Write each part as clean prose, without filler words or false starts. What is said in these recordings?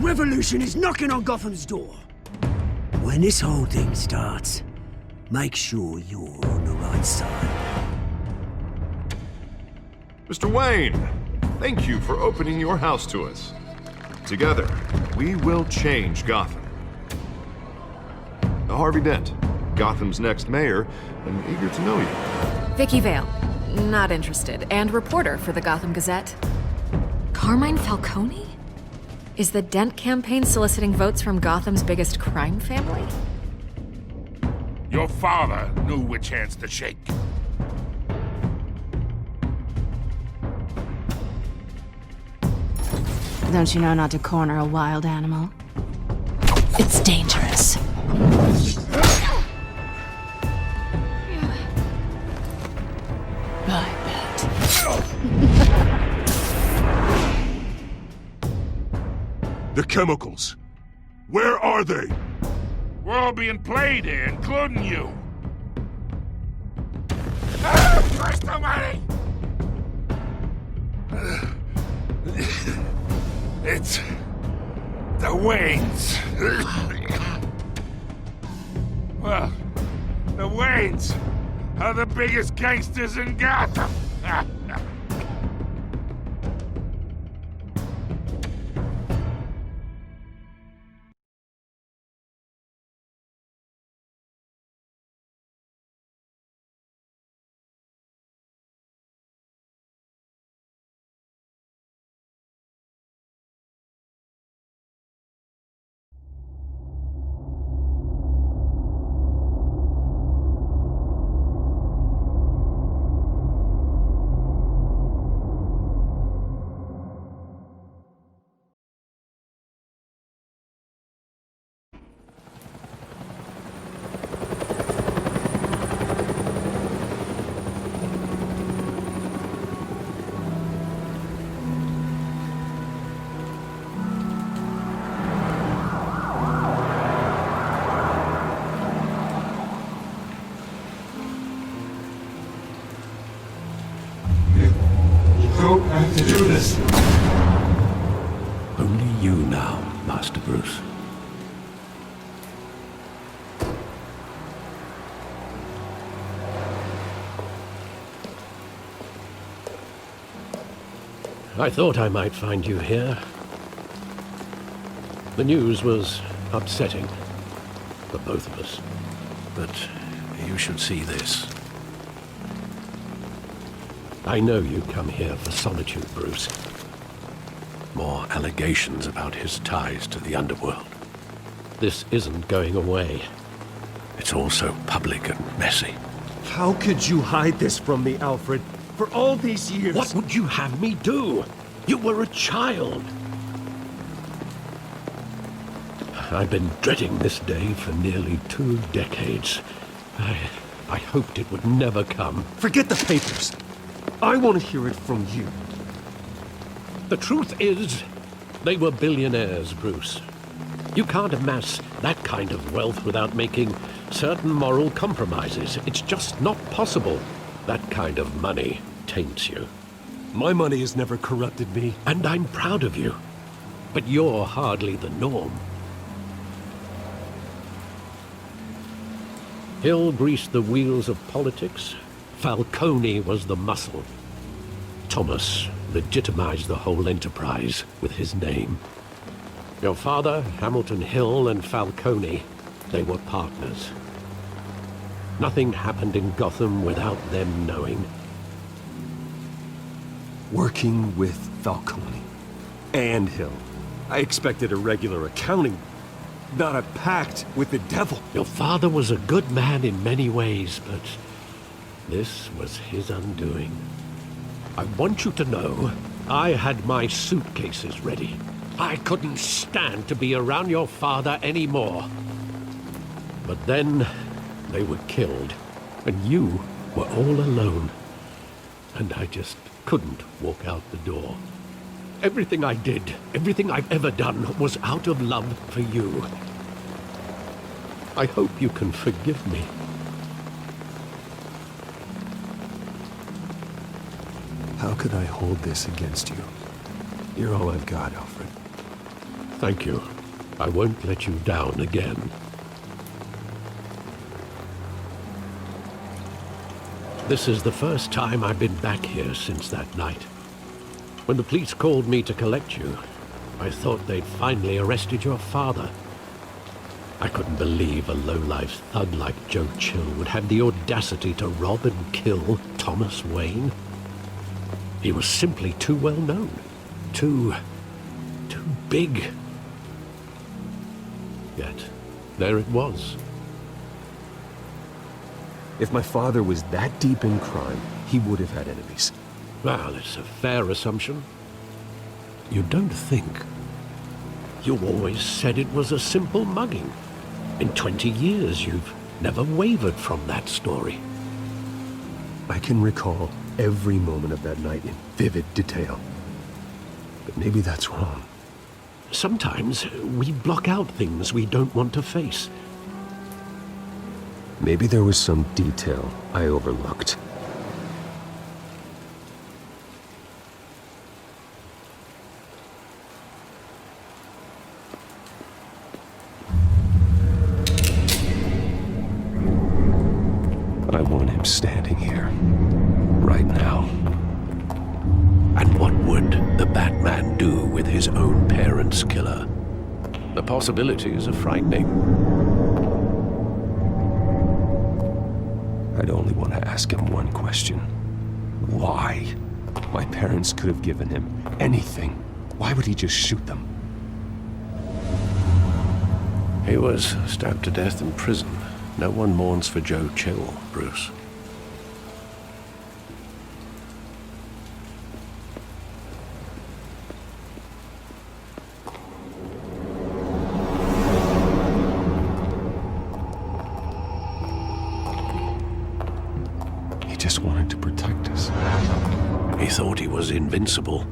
revolution is knocking on Gotham's door. When this whole thing starts, make sure you're on the right side. Mr. Wayne, thank you for opening your house to us. Together, we will change Gotham. Harvey Dent, Gotham's next mayor, and eager to know you. Vicky Vale, not interested, and reporter for the Gotham Gazette. Carmine Falcone? Is the Dent campaign soliciting votes from Gotham's biggest crime family? Your father knew which hands to shake. Don't you know not to corner a wild animal? It's dangerous. I bet. The chemicals. Where are they? We're all being played here, including you. Christ almighty! It's the Waynes. Well, the Waynes are the biggest gangsters in Gotham. don't have to do this. Only you now, Master Bruce. I thought I might find you here. The news was upsetting for both of us, but you should see this. I know you come here for solitude, Bruce. More allegations about his ties to the underworld. This isn't going away. It's all so public and messy. How could you hide this from me, Alfred? For all these years... What would you have me do? You were a child. I've been dreading this day for nearly 2 decades. I hoped it would never come. Forget the papers. I want to hear it from you. The truth is, they were billionaires, Bruce. You can't amass that kind of wealth without making certain moral compromises. It's just not possible. That kind of money taints you. My money has never corrupted me. And I'm proud of you. But you're hardly the norm. Hill greased the wheels of politics. Falcone was the muscle. Thomas legitimized the whole enterprise with his name. Your father, Hamilton Hill, and Falcone, they were partners. Nothing happened in Gotham without them knowing. Working with Falcone and Hill. I expected a regular accounting, not a pact with the devil. Your father was a good man in many ways, but this was his undoing. I want you to know, I had my suitcases ready. I couldn't stand to be around your father anymore. But then, they were killed, and you were all alone. And I just couldn't walk out the door. Everything I did, everything I've ever done, was out of love for you. I hope you can forgive me. How could I hold this against you? You're all I've got, Alfred. Thank you. I won't let you down again. This is the first time I've been back here since that night. When the police called me to collect you, I thought they'd finally arrested your father. I couldn't believe a low-life thug like Joe Chill would have the audacity to rob and kill Thomas Wayne. He was simply too well known. Too big. Yet, there it was. If my father was that deep in crime, he would have had enemies. Well, it's a fair assumption. You don't think. You always said it was a simple mugging. In 20 years, you've never wavered from that story. I can recall every moment of that night in vivid detail. But maybe that's wrong. Sometimes we block out things we don't want to face. Maybe there was some detail I overlooked. I want him standing here, right now. And what would the Batman do with his own parents' killer? The possibilities are frightening. I'd only want to ask him one question. Why? My parents could have given him anything. Why would he just shoot them? He was stabbed to death in prison. No one mourns for Joe Chill, Bruce. He just wanted to protect us. He thought he was invincible.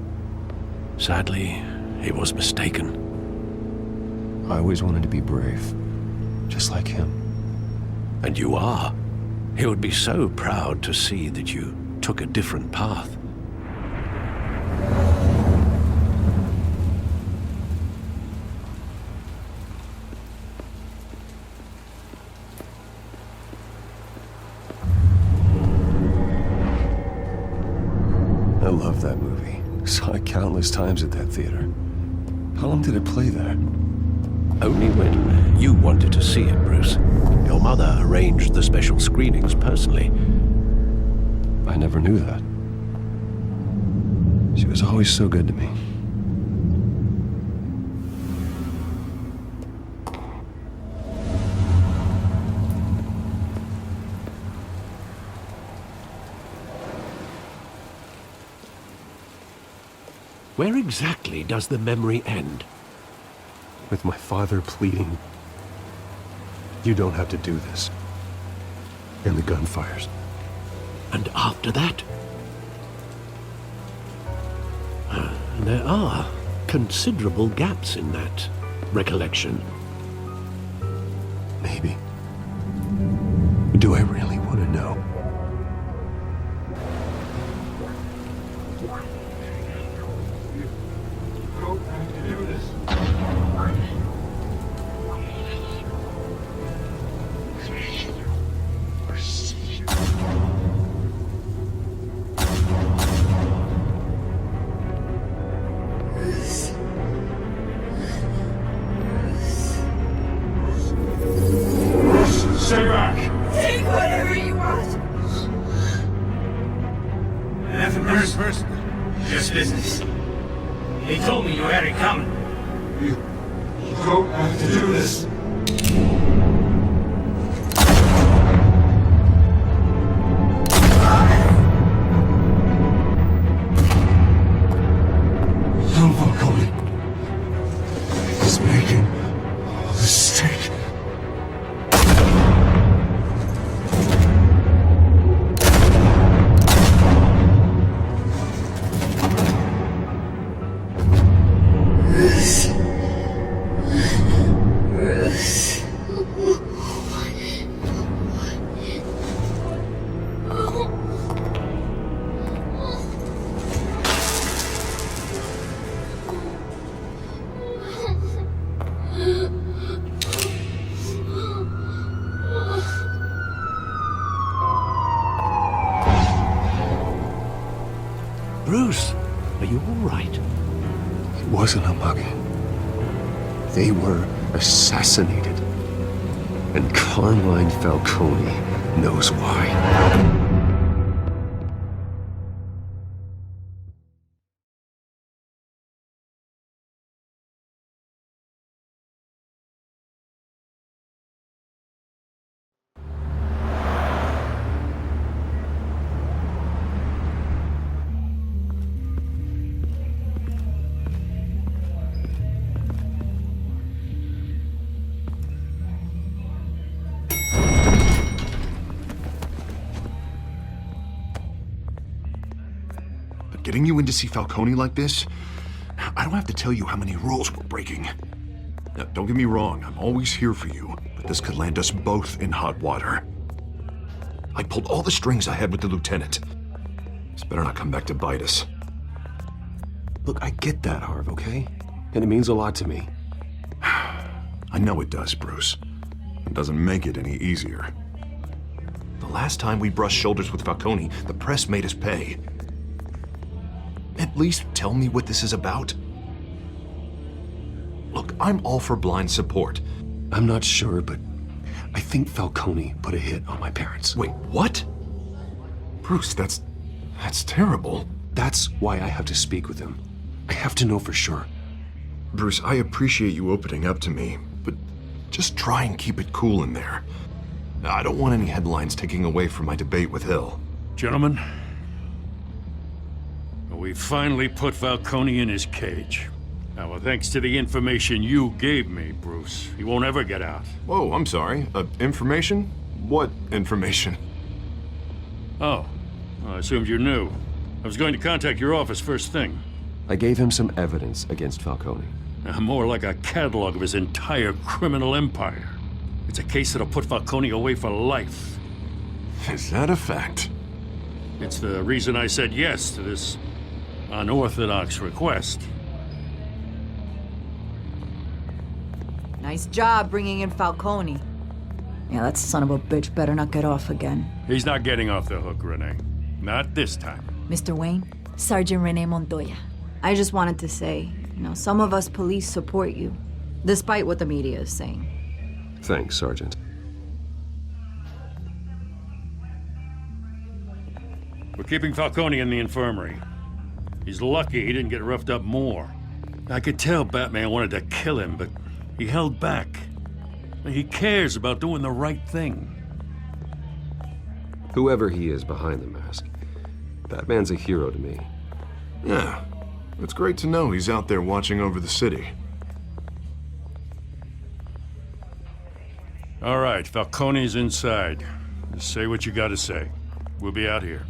Sadly, he was mistaken. I always wanted to be brave, just like him. And you are. He would be so proud to see that you took a different path. I love that movie. Saw it countless times at that theater. How long did it play there? Only when you wanted to see it, Bruce. Your mother arranged the special screenings personally. I never knew that. She was always so good to me. Where exactly does the memory end? With my father pleading, "You don't have to do this." And the gun fires. And after that? There are considerable gaps in that recollection. Maybe. Do I really want to know? Stay back! Take whatever you want. Nothing personal. Just business. He told me you had it coming. You don't have to do this. Don't walk on it. He's making a mistake. wasn't a mug. They were assassinated. And Carmine Falcone knows why. Getting you in to see Falcone like this, I don't have to tell you how many rules we're breaking. Now, don't get me wrong, I'm always here for you, but this could land us both in hot water. I pulled all the strings I had with the lieutenant. This better not come back to bite us. Look, I get that, Harv, okay? And it means a lot to me. I know it does, Bruce. It doesn't make it any easier. The last time we brushed shoulders with Falcone, the press made us pay. At least tell me what this is about. Look, I'm all for blind support. I'm not sure, but I think Falcone put a hit on my parents. Wait, what? Bruce, that's terrible. That's why I have to speak with him. I have to know for sure. Bruce, I appreciate you opening up to me, but just try and keep it cool in there. I don't want any headlines taking away from my debate with Hill. Gentlemen, we finally put Falcone in his cage. Now, thanks to the information you gave me, Bruce, he won't ever get out. Whoa, I'm sorry. Information? What information? Oh, well, I assumed you knew. I was going to contact your office first thing. I gave him some evidence against Falcone. More like a catalog of his entire criminal empire. It's a case that'll put Falcone away for life. Is that a fact? It's the reason I said yes to this unorthodox request. Nice job bringing in Falcone. Yeah, that son of a bitch better not get off again. He's not getting off the hook, Renee. Not this time. Mr. Wayne, Sergeant Renee Montoya. I just wanted to say, some of us police support you, despite what the media is saying. Thanks, Sergeant. We're keeping Falcone in the infirmary. He's lucky he didn't get roughed up more. I could tell Batman wanted to kill him, but he held back. He cares about doing the right thing. Whoever he is behind the mask, Batman's a hero to me. Yeah, it's great to know he's out there watching over the city. All right, Falcone's inside. Just say what you gotta say. We'll be out here.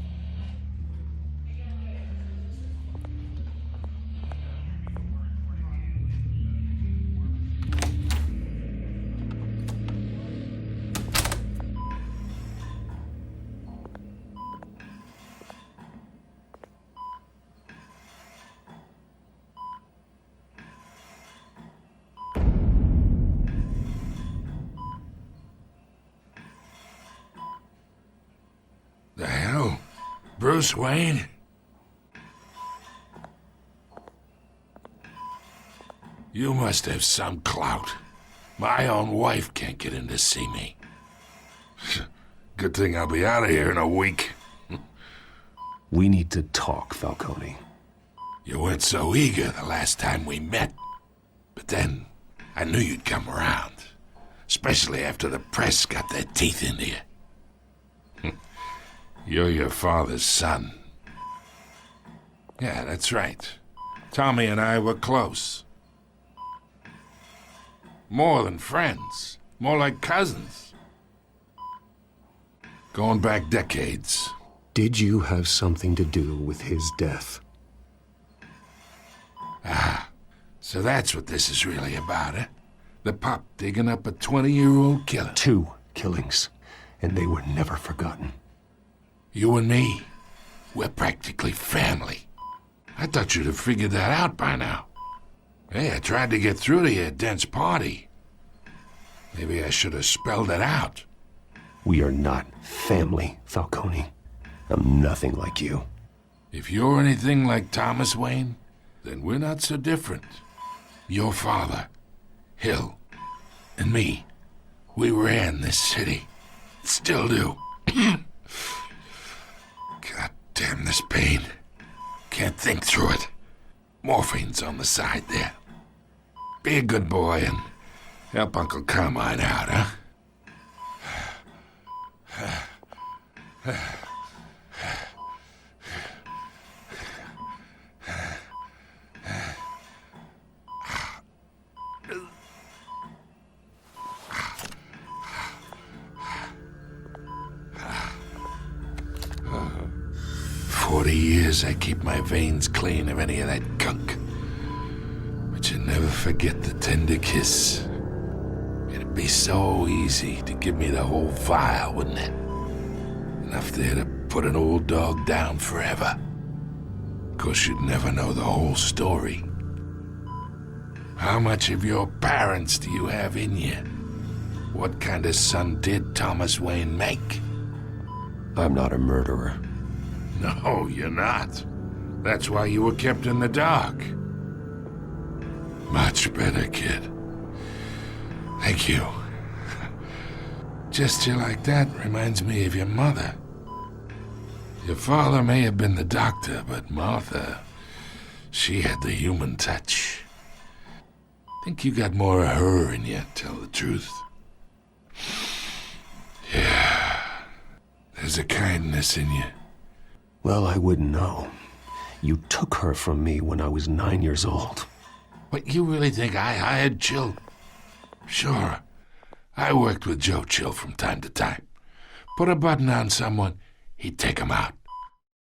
The hell? Bruce Wayne? You must have some clout. My own wife can't get in to see me. Good thing I'll be out of here in a week. We need to talk, Falcone. You weren't so eager the last time we met. But then, I knew you'd come around. Especially after the press got their teeth into you. You're your father's son. Yeah, that's right. Tommy and I were close. More than friends. More like cousins. Going back decades. Did you have something to do with his death? Ah, so that's what this is really about, eh? The pup digging up a 20-year-old killer. 2 killings, and they were never forgotten. You and me, we're practically family. I thought you'd have figured that out by now. Hey, I tried to get through to your dense party. Maybe I should have spelled it out. We are not family, Falcone. I'm nothing like you. If you're anything like Thomas Wayne, then we're not so different. Your father, Hill, and me, we ran this city. Still do. God damn this pain. Can't think through it. Morphine's on the side there. Be a good boy and help Uncle Carmine out, huh? 40 years I keep my veins clean of any of that gunk. But you never forget the tender kiss. It'd be so easy to give me the whole vial, wouldn't it? Enough there to put an old dog down forever. Of course, you'd never know the whole story. How much of your parents do you have in you? What kind of son did Thomas Wayne make? I'm not a murderer. No, you're not. That's why you were kept in the dark. Much better, kid. Thank you. Gesture like that reminds me of your mother. Your father may have been the doctor, but Martha, she had the human touch. Think you got more of her in you, tell the truth. Yeah, there's a kindness in you. Well, I wouldn't know. You took her from me when I was 9 years old. What, you really think I hired Chill? Sure. I worked with Joe Chill from time to time. Put a button on someone, he'd take him out.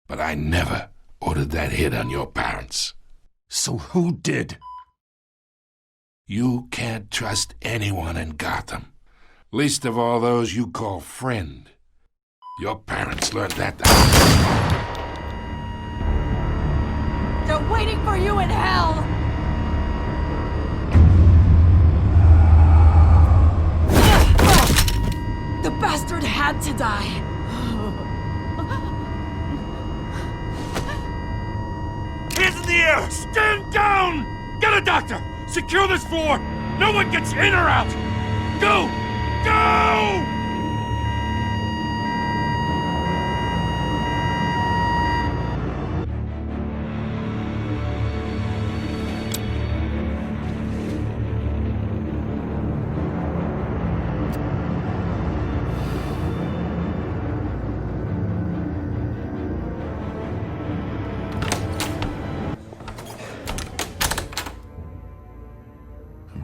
But I never ordered that hit on your parents. So who did? You can't trust anyone in Gotham. Least of all those you call friend. Your parents learned that. They're waiting for you in hell! The bastard had to die. Hands in the air! Stand down! Get a doctor! Secure this floor! No one gets in or out! Go! Go!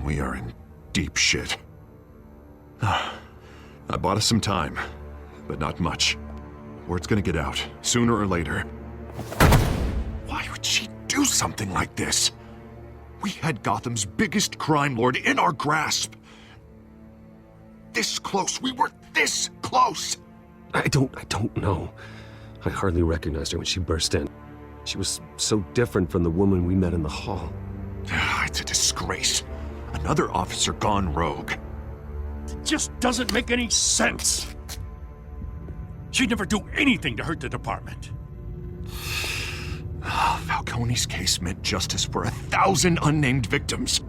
We are in deep shit. I bought us some time, but not much. Word's gonna get out, sooner or later. Why would she do something like this? We had Gotham's biggest crime lord in our grasp. This close. We were this close. I don't know. I hardly recognized her when she burst in. She was so different from the woman we met in the hall. It's a disgrace. Another officer gone rogue. It just doesn't make any sense. She'd never do anything to hurt the department. Falcone's case meant justice for 1,000 unnamed victims.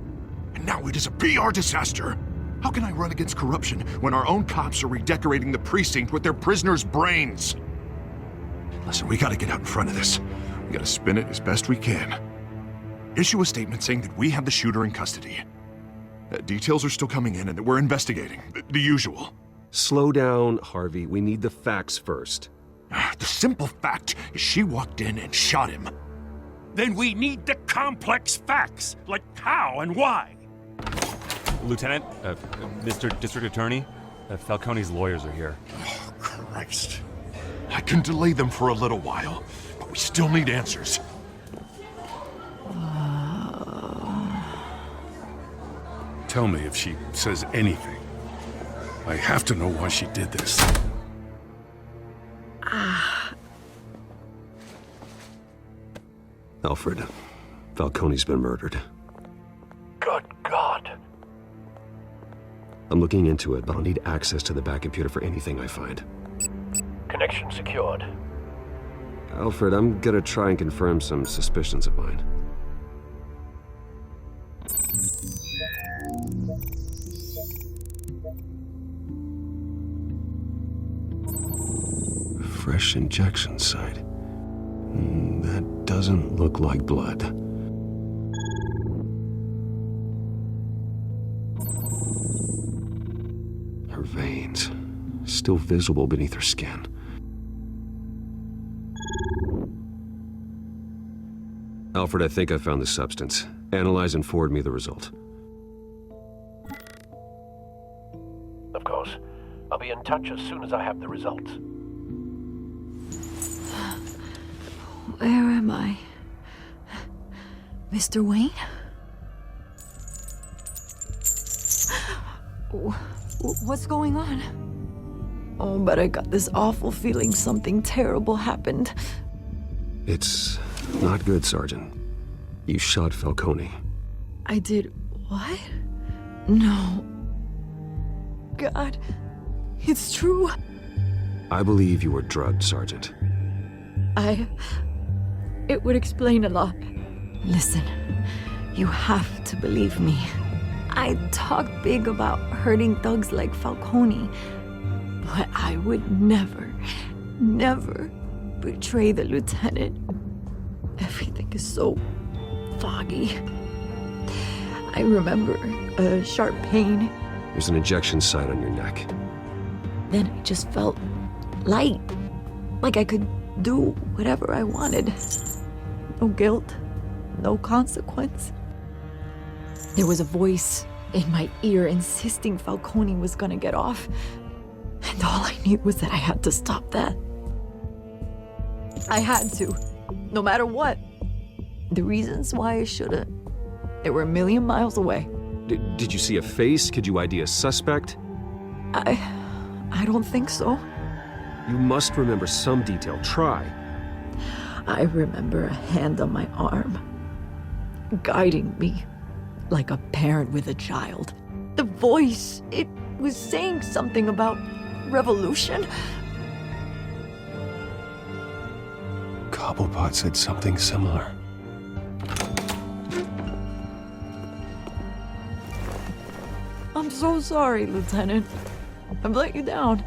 And now it is a PR disaster. How can I run against corruption when our own cops are redecorating the precinct with their prisoners' brains? Listen, we gotta get out in front of this. We gotta spin it as best we can. Issue a statement saying that we have the shooter in custody. Details are still coming in and that we're investigating. The usual. Slow down, Harvey. We need the facts first. The simple fact is she walked in and shot him. Then we need the complex facts, like how and why. Lieutenant, Mr. District Attorney, Falcone's lawyers are here. Oh, Christ. I can delay them for a little while, but we still need answers. Tell me if she says anything. I have to know why she did this. Alfred, Falcone's been murdered. Good God. I'm looking into it, but I'll need access to the back computer for anything I find. Connection secured. Alfred, I'm gonna try and confirm some suspicions of mine. Fresh injection site. That doesn't look like blood. Her veins, still visible beneath her skin. Alfred, I think I found the substance. Analyze and forward me the result. Of course. I'll be in touch as soon as I have the results. Where am I? Mr. Wayne? What's going on? Oh, but I got this awful feeling something terrible happened. It's not good, Sergeant. You shot Falcone. I did what? No. God, it's true. I believe you were drugged, Sergeant. It would explain a lot. Listen, you have to believe me. I talk big about hurting thugs like Falcone, but I would never betray the lieutenant. Everything is so foggy. I remember a sharp pain. There's an injection site on your neck. Then I just felt light, like I could do whatever I wanted. No guilt, no consequence. There was a voice in my ear insisting Falcone was gonna get off. And all I knew was that I had to stop that. I had to, no matter what. The reasons why I shouldn't, they were a million miles away. Did you see a face? Could you ID a suspect? I don't think so. You must remember some detail. Try. I remember a hand on my arm, guiding me like a parent with a child. The voice, it was saying something about revolution. Cobblepot said something similar. I'm so sorry, Lieutenant. I've let you down.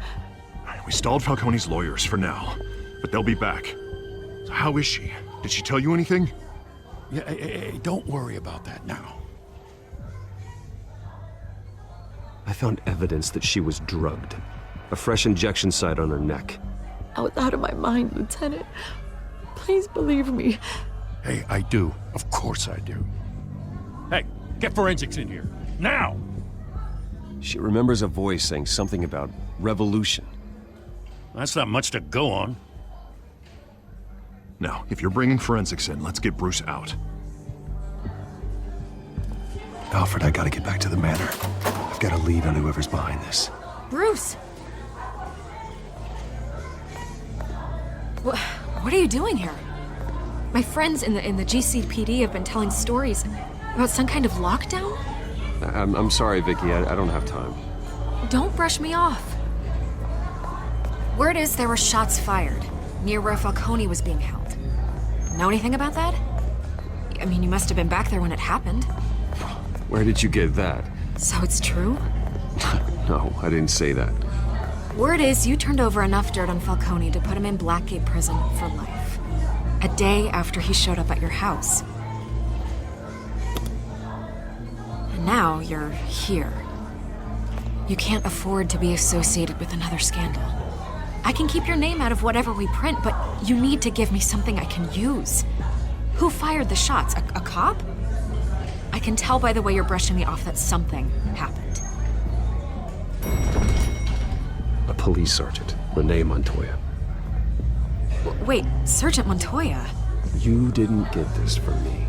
We stalled Falcone's lawyers for now, but they'll be back. So how is she? Did she tell you anything? Yeah, hey, don't worry about that now. I found evidence that she was drugged. A fresh injection site on her neck. I was out of my mind, Lieutenant. Please believe me. Hey, I do. Of course I do. Hey, get forensics in here. Now! She remembers a voice saying something about revolution. That's not much to go on. Now, if you're bringing forensics in, let's get Bruce out. Alfred, I gotta get back to the manor. I've got a lead on whoever's behind this. Bruce! What are you doing here? My friends in the GCPD have been telling stories about some kind of lockdown? I'm sorry, Vicky. I don't have time. Don't brush me off. Word is there were shots fired near where Falcone was being held. Know anything about that? I mean, you must have been back there when it happened. Where did you get that? So it's true? No, I didn't say that. Word is you turned over enough dirt on Falcone to put him in Blackgate Prison for life. A day after he showed up at your house. And now you're here. You can't afford to be associated with another scandal. I can keep your name out of whatever we print, but you need to give me something I can use. Who fired the shots? A cop? I can tell by the way you're brushing me off that something happened. A police sergeant, Renee Montoya. Wait, Sergeant Montoya? You didn't get this from me.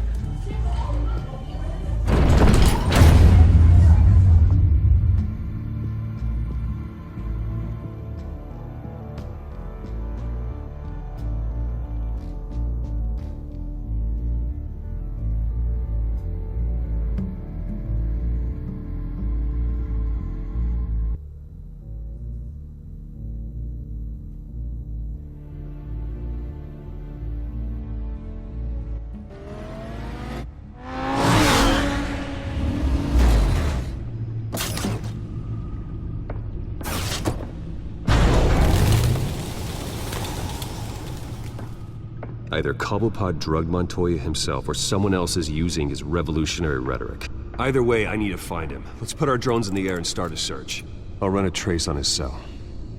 Either Cobblepot drugged Montoya himself or someone else is using his revolutionary rhetoric. Either way, I need to find him. Let's put our drones in the air and start a search. I'll run a trace on his cell.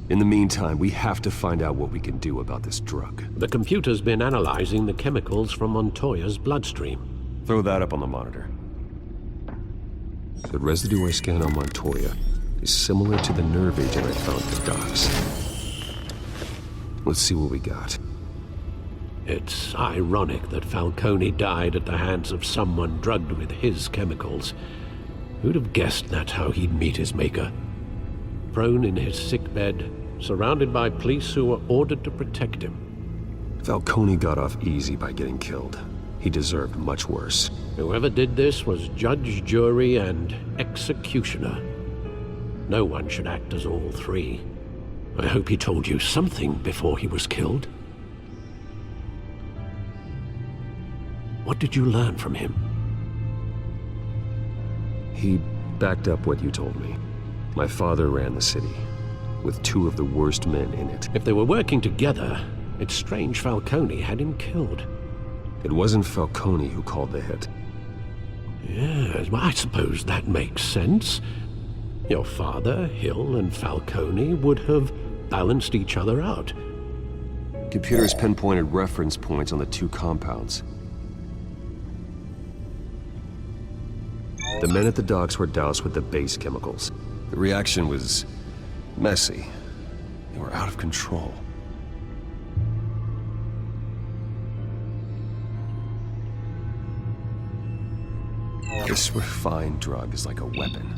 In the meantime, we have to find out what we can do about this drug. The computer's been analyzing the chemicals from Montoya's bloodstream. Throw that up on the monitor. The residue I scanned on Montoya is similar to the nerve agent I found at the docks. Let's see what we got. It's ironic that Falcone died at the hands of someone drugged with his chemicals. Who'd have guessed that's how he'd meet his maker? Prone in his sickbed, surrounded by police who were ordered to protect him. Falcone got off easy by getting killed. He deserved much worse. Whoever did this was judge, jury, and executioner. No one should act as all three. I hope he told you something before he was killed. What did you learn from him? He backed up what you told me. My father ran the city, with two of the worst men in it. If they were working together, it's strange Falcone had him killed. It wasn't Falcone who called the hit. Yes, well, I suppose that makes sense. Your father, Hill, and Falcone would have balanced each other out. Computers pinpointed reference points on the two compounds. The men at the docks were doused with the base chemicals. The reaction was messy. They were out of control. This refined drug is like a weapon.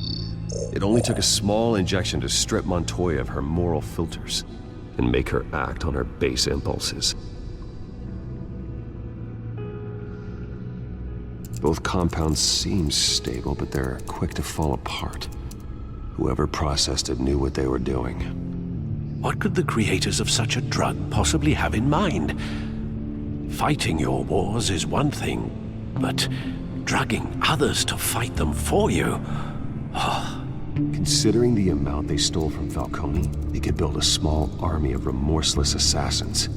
It only took a small injection to strip Montoya of her moral filters and make her act on her base impulses. Both compounds seem stable, but they're quick to fall apart. Whoever processed it knew what they were doing. What could the creators of such a drug possibly have in mind? Fighting your wars is one thing, but drugging others to fight them for you? Considering the amount they stole from Falcone, they could build a small army of remorseless assassins.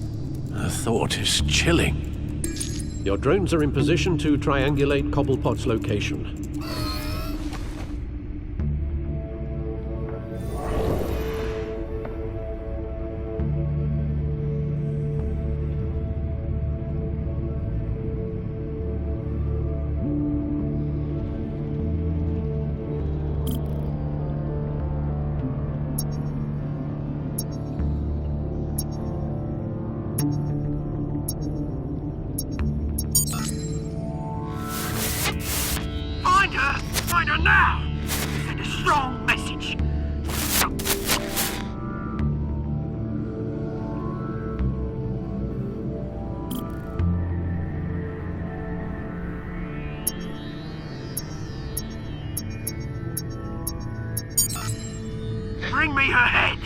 The thought is chilling. Your drones are in position to triangulate Cobblepot's location. Find her now! Send a strong message. Bring me her head!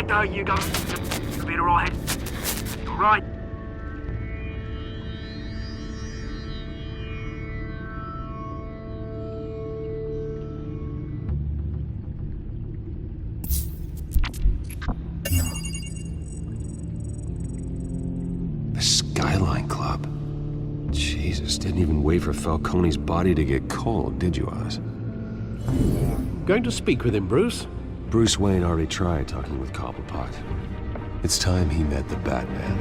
There you go. You'll be alright. Alright. The Skyline Club. Jesus, didn't even wait for Falcone's body to get cold, did you, Oz? Going to speak with him, Bruce? Bruce Wayne already tried talking with Cobblepot. It's time he met the Batman.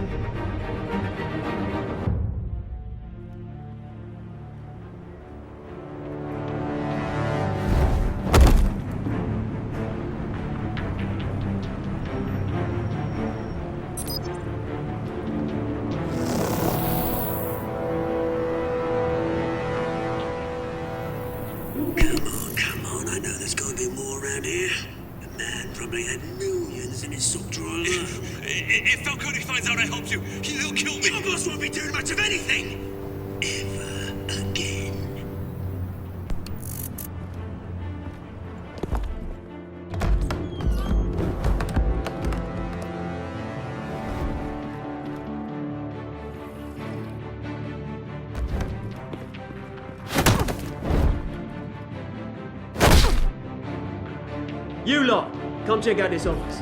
Come on, I know there's gonna be more around here. Man probably had millions in his sock drawer. If Falcone finds out I helped you, he'll kill me. Your boss won't be doing much of anything. Ever again. You lot, come check out this office.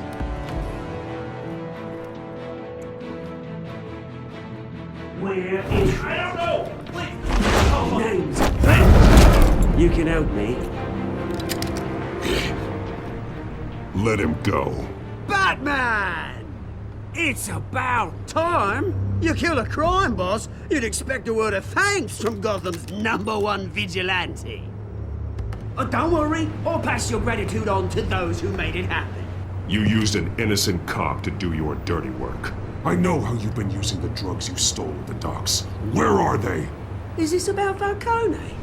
We're in. I don't know! Names. You can help me. Let him go. Batman! It's about time. You kill a crime boss, you'd expect a word of thanks from Gotham's #1 vigilante. Oh, don't worry, I'll pass your gratitude on to those who made it happen. You used an innocent cop to do your dirty work. I know how you've been using the drugs you stole at the docks. Where are they? Is this about Falcone?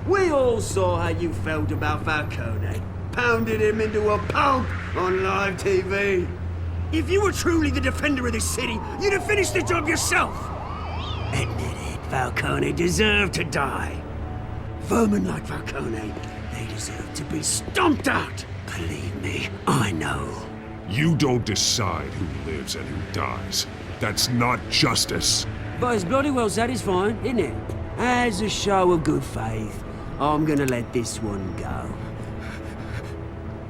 We all saw how you felt about Falcone. Pounded him into a pulp on live TV. If you were truly the defender of this city, you'd have finished the job yourself. Admit it, Falcone deserved to die. Vermin like Falcone, they deserve to be stomped out. Believe me, I know. You don't decide who lives and who dies. That's not justice. But it's bloody well satisfying, isn't it? As a show of good faith, I'm gonna let this one go.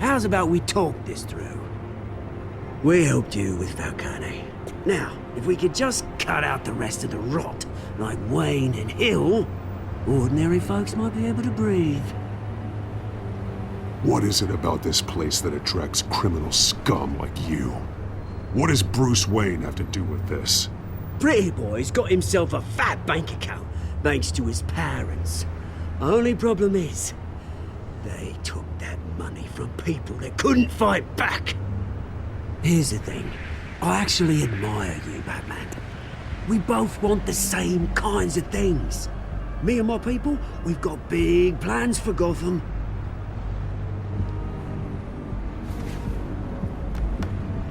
How's about we talk this through? We helped you with Falcone. Now, if we could just cut out the rest of the rot, like Wayne and Hill, ordinary folks might be able to breathe. What is it about this place that attracts criminal scum like you? What does Bruce Wayne have to do with this? Pretty Boy's got himself a fat bank account, thanks to his parents. Only problem is, they took that money from people that couldn't fight back. Here's the thing. I actually admire you, Batman. We both want the same kinds of things. Me and my people, we've got big plans for Gotham.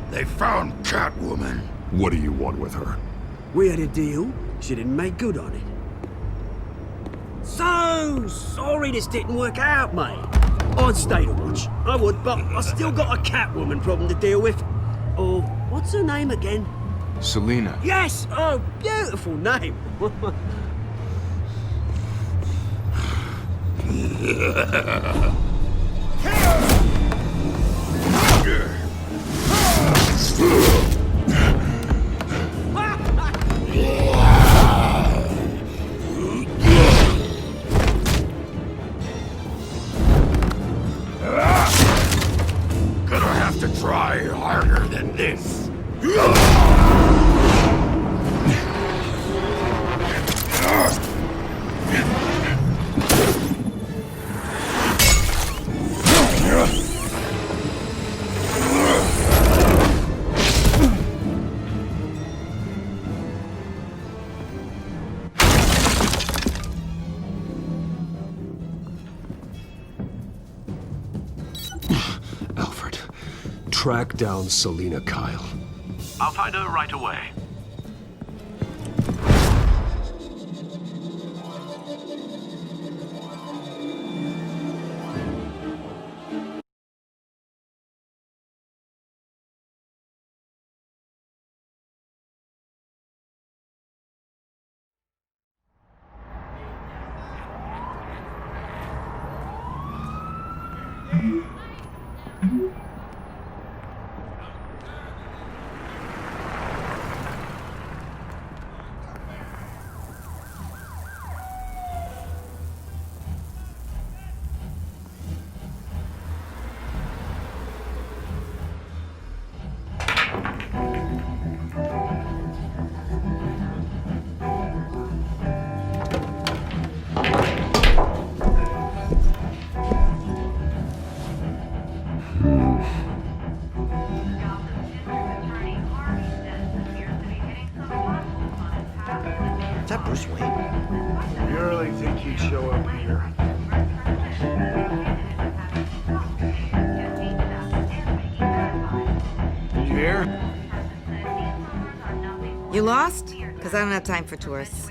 They found Catwoman. What do you want with her? We had a deal. She didn't make good on it. So sorry this didn't work out, mate. I'd stay to watch. I would, but I still got a Catwoman problem to deal with. Oh, what's her name again? Selina. Yes! Oh, beautiful name. Gonna have to try harder than this. Alfred, track down Selina Kyle. I'll find her right away. Is that Bruce Wayne? You really think he'd show up here? You lost? Because I don't have time for tourists.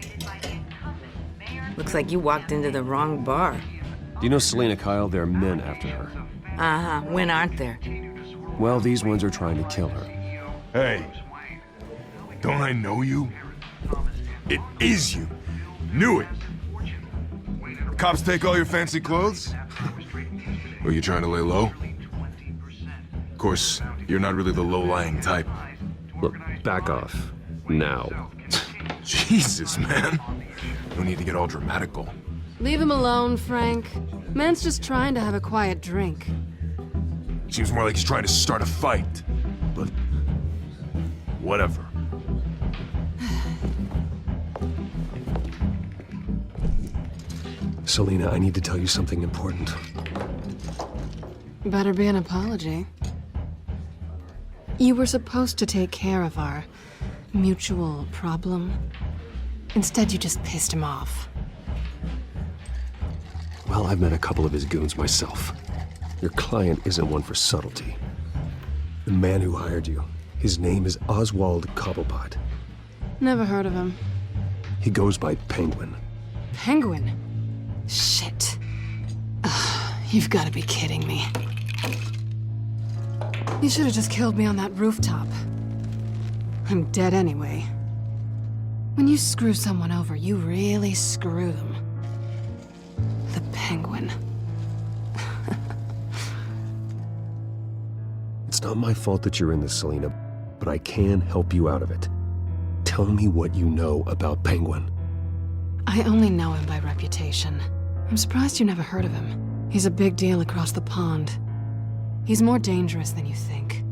Looks like you walked into the wrong bar. Do you know Selena Kyle? There are men after her. Uh-huh. When aren't there? Well, these ones are trying to kill her. Hey, don't I know you? It is you. Knew it. Cops take all your fancy clothes? Were you trying to lay low? Of course, you're not really the low-lying type. Look, back off. Now. Jesus, man. No need to get all dramatical. Leave him alone, Frank. Man's just trying to have a quiet drink. Seems more like he's trying to start a fight. But whatever. Selena, I need to tell you something important. Better be an apology. You were supposed to take care of our mutual problem. Instead, you just pissed him off. Well, I've met a couple of his goons myself. Your client isn't one for subtlety. The man who hired you, his name is Oswald Cobblepot. Never heard of him. He goes by Penguin. Penguin? Shit. Ugh, you've got to be kidding me. You should have just killed me on that rooftop. I'm dead anyway. When you screw someone over, you really screw them. The Penguin. It's not my fault that you're in this, Selena, but I can help you out of it. Tell me what you know about Penguin. I only know him by reputation. I'm surprised you never heard of him. He's a big deal across the pond. He's more dangerous than you think.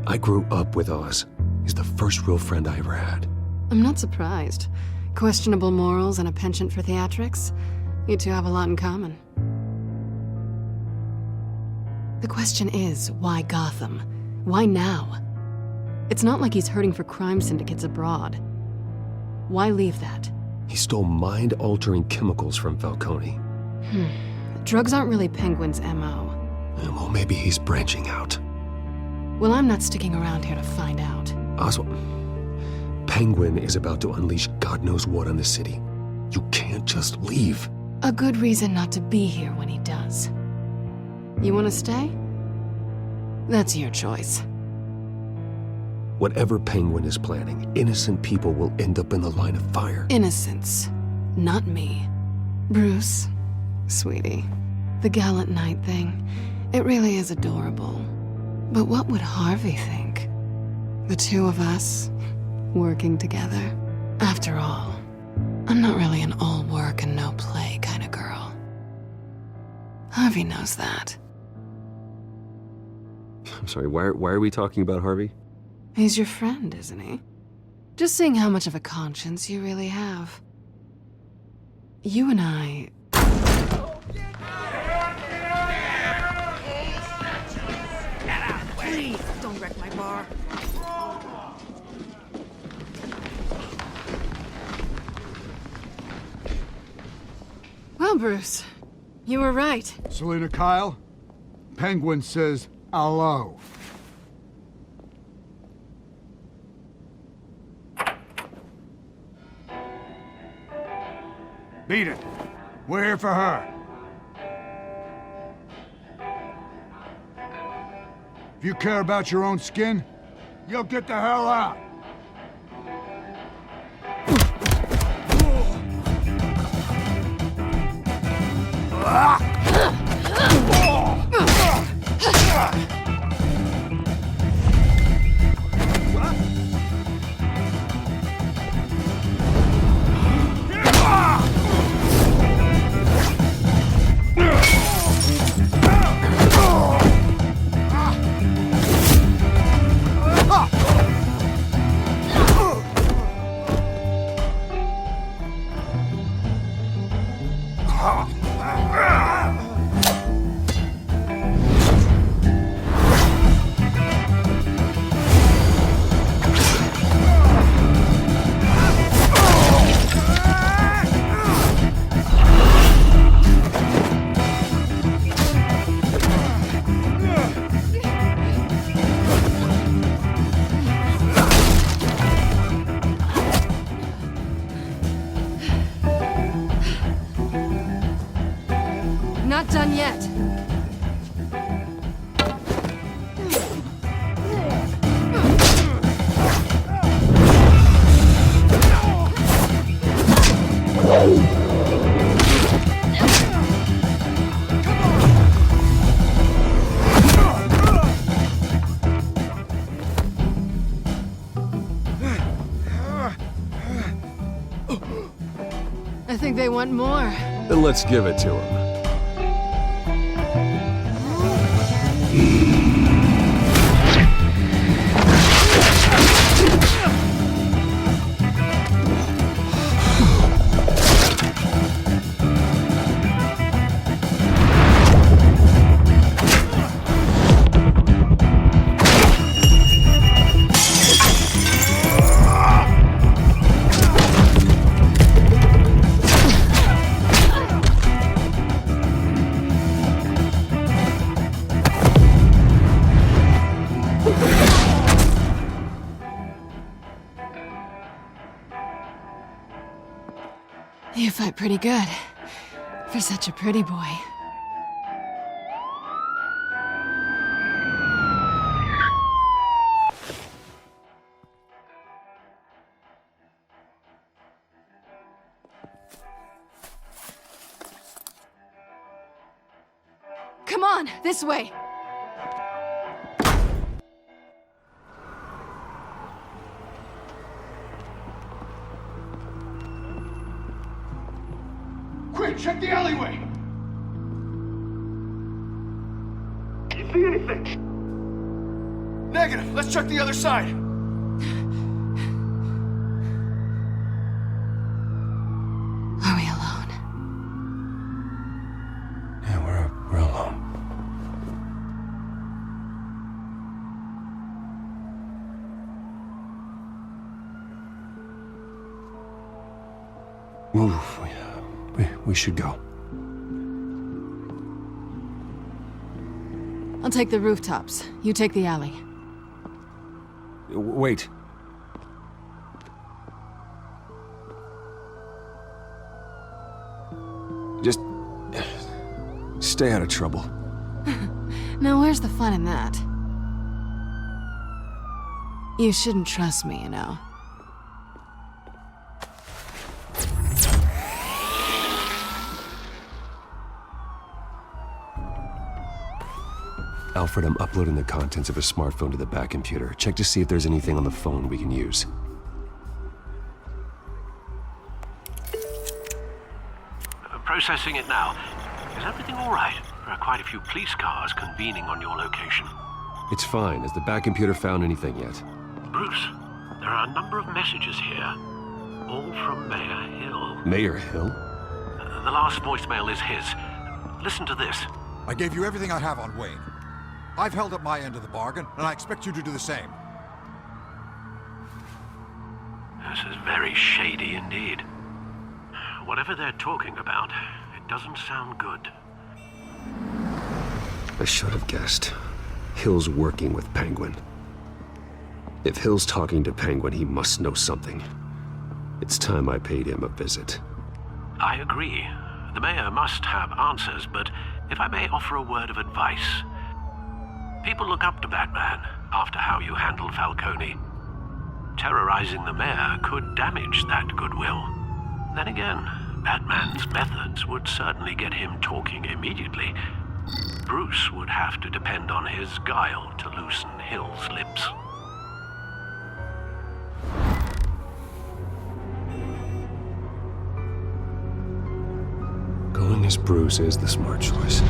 I grew up with Oz. He's the first real friend I ever had. I'm not surprised. Questionable morals and a penchant for theatrics. You two have a lot in common. The question is, why Gotham? Why now? It's not like he's hurting for crime syndicates abroad. Why leave that? He stole mind-altering chemicals from Falcone. Drugs aren't really Penguin's MO. Well, maybe he's branching out. Well, I'm not sticking around here to find out. Oswald, Penguin is about to unleash God knows what on the city. You can't just leave. A good reason not to be here when he does. You want to stay? That's your choice. Whatever Penguin is planning, innocent people will end up in the line of fire. Innocence, not me. Bruce, sweetie, the gallant knight thing, it really is adorable. But what would Harvey think? The two of us, working together. After all, I'm not really an all work and no play kind of girl. Harvey knows that. I'm sorry, why are we talking about Harvey? He's your friend, isn't he? Just seeing how much of a conscience you really have. You and I... Please, don't wreck my bar. Well, Bruce, you were right. Selena Kyle, Penguin says hello. Beat it. We're here for her. If you care about your own skin, you'll get the hell out. not done yet. I think they want more. Then let's give it to them. You fight pretty good. For such a pretty boy. Come on, this way. Quick, check the alleyway! You see anything? Negative. Let's check the other side. Are we alone? Yeah, we're alone. Move. We should go. I'll take the rooftops. You take the alley. Wait. Just stay out of trouble. Now where's the fun in that? You shouldn't trust me, you know. Alfred, I'm uploading the contents of a smartphone to the back computer. Check to see if there's anything on the phone we can use. Processing it now. Is everything all right? There are quite a few police cars convening on your location. It's fine. Has the back computer found anything yet? Bruce, there are a number of messages here. All from Mayor Hill. Mayor Hill? The last voicemail is his. Listen to this. I gave you everything I have on Wayne. I've held up my end of the bargain, and I expect you to do the same. This is very shady indeed. Whatever they're talking about, it doesn't sound good. I should have guessed. Hill's working with Penguin. If Hill's talking to Penguin, he must know something. It's time I paid him a visit. I agree. The mayor must have answers, but if I may offer a word of advice. People look up to Batman after how you handled Falcone. Terrorizing the mayor could damage that goodwill. Then again, Batman's methods would certainly get him talking immediately. Bruce would have to depend on his guile to loosen Hill's lips. Going as Bruce is the smart choice.